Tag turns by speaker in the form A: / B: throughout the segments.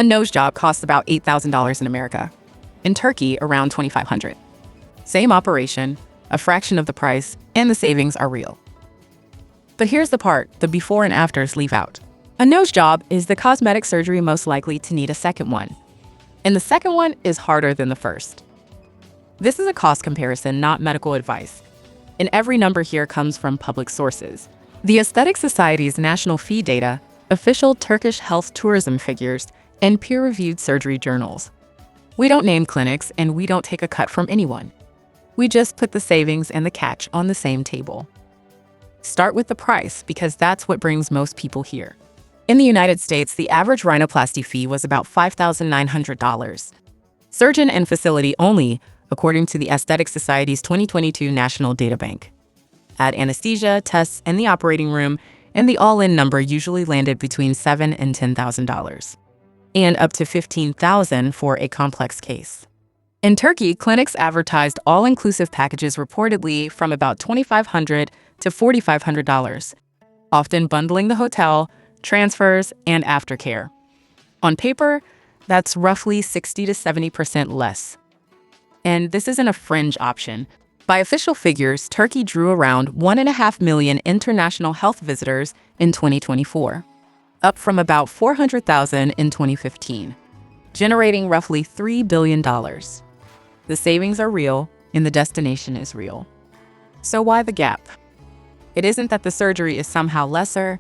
A: A nose job costs about $8,000 in America. In Turkey, around $2,500. Same operation, a fraction of the price, and the savings are real. But here's the part the before and afters leave out. A nose job is the cosmetic surgery most likely to need a second one. And the second one is harder than the first. This is a cost comparison, not medical advice. And every number here comes from public sources. The Aesthetic Society's national fee data, official Turkish health tourism figures, and peer-reviewed surgery journals. We don't name clinics, and we don't take a cut from anyone. We just put the savings and the catch on the same table. Start with the price, because that's what brings most people here. In the United States, the average rhinoplasty fee was about $5,900. Surgeon+facility only, according to the Aesthetic Society's 2022 National Data Bank. Add anesthesia, tests, and the operating room, and the all-in number usually landed between $7,000 and $10,000, and up to $15,000 for a complex case. In Turkey, clinics advertised all-inclusive packages reportedly from about $2,500 to $4,500, often bundling the hotel, transfers, and aftercare. On paper, that's roughly 60 to 70% less. And this isn't a fringe option. By official figures, Turkey drew around 1.5 million international health visitors in 2024, up from about 400,000 in 2015, generating roughly $3 billion. The savings are real, and the destination is real. So why the gap? It isn't that the surgery is somehow lesser.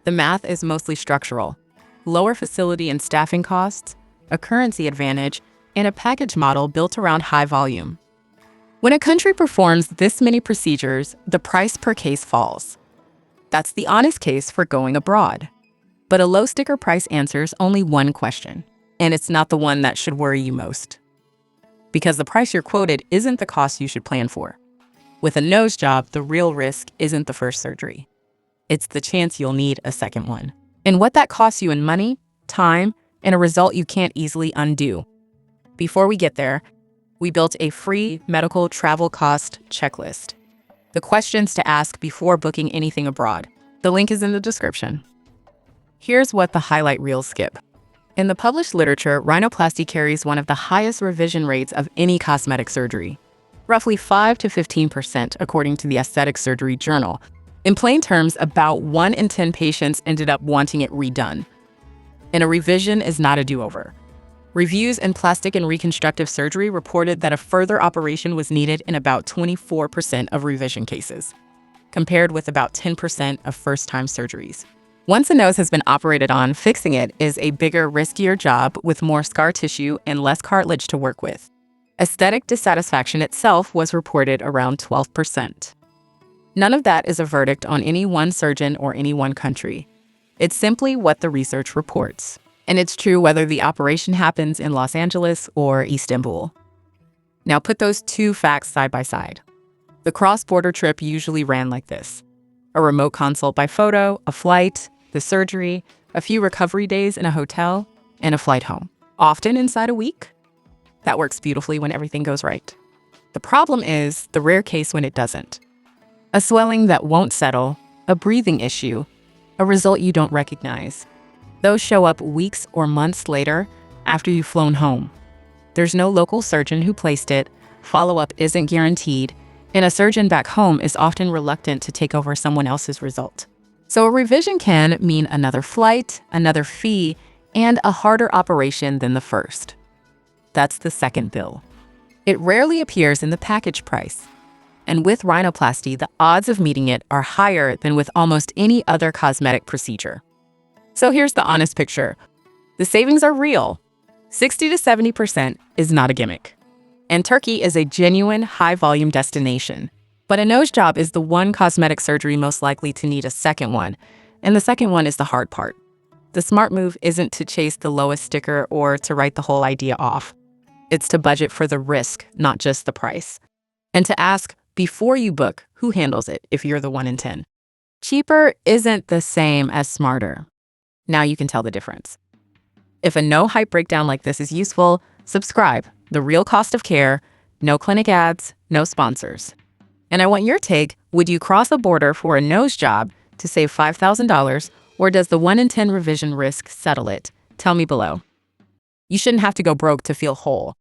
A: The math is mostly structural. Lower facility and staffing costs, a currency advantage, and a package model built around high volume. When a country performs this many procedures, the price per case falls. That's the honest case for going abroad. But a low sticker price answers only one question, and it's not the one that should worry you most. Because the price you're quoted isn't the cost you should plan for. With a nose job, the real risk isn't the first surgery. It's the chance you'll need a second one. And what that costs you in money, time, and a result you can't easily undo. Before we get there, we built a free medical travel cost checklist. The questions to ask before booking anything abroad. The link is in the description. Here's what the highlight reels skip. In the published literature, rhinoplasty carries one of the highest revision rates of any cosmetic surgery. Roughly 5 to 15% according to the Aesthetic Surgery Journal. In plain terms, about 1 in 10 patients ended up wanting it redone. And a revision is not a do-over. Reviews in plastic and reconstructive surgery reported that a further operation was needed in about 24% of revision cases, compared with about 10% of first-time surgeries. Once a nose has been operated on, fixing it is a bigger, riskier job with more scar tissue and less cartilage to work with. Aesthetic dissatisfaction itself was reported around 12%. None of that is a verdict on any one surgeon or any one country. It's simply what the research reports. And it's true whether the operation happens in Los Angeles or Istanbul. Now put those two facts side by side. The cross-border trip usually ran like this: a remote consult by photo, a flight, the surgery, a few recovery days in a hotel, and a flight home, often inside a week. That works beautifully when everything goes right. The problem is the rare case when it doesn't. A swelling that won't settle, a breathing issue, a result you don't recognize. Those show up weeks or months later after you've flown home. There's no local surgeon who placed it, follow-up isn't guaranteed, and a surgeon back home is often reluctant to take over someone else's result. So a revision can mean another flight, another fee, and a harder operation than the first. That's the second bill. It rarely appears in the package price. And with rhinoplasty, the odds of meeting it are higher than with almost any other cosmetic procedure. So here's the honest picture. The savings are real. 60 to 70% is not a gimmick. And Turkey is a genuine high-volume destination. But a nose job is the one cosmetic surgery most likely to need a second one. And the second one is the hard part. The smart move isn't to chase the lowest sticker or to write the whole idea off. It's to budget for the risk, not just the price. And to ask, before you book, who handles it if you're the 1 in 10. Cheaper isn't the same as smarter. Now you can tell the difference. If a no-hype breakdown like this is useful, subscribe. The real cost of care, no clinic ads, no sponsors. And I want your take. Would you cross a border for a nose job to save $5,000, or does the 1 in 10 revision risk settle it? Tell me below. You shouldn't have to go broke to feel whole.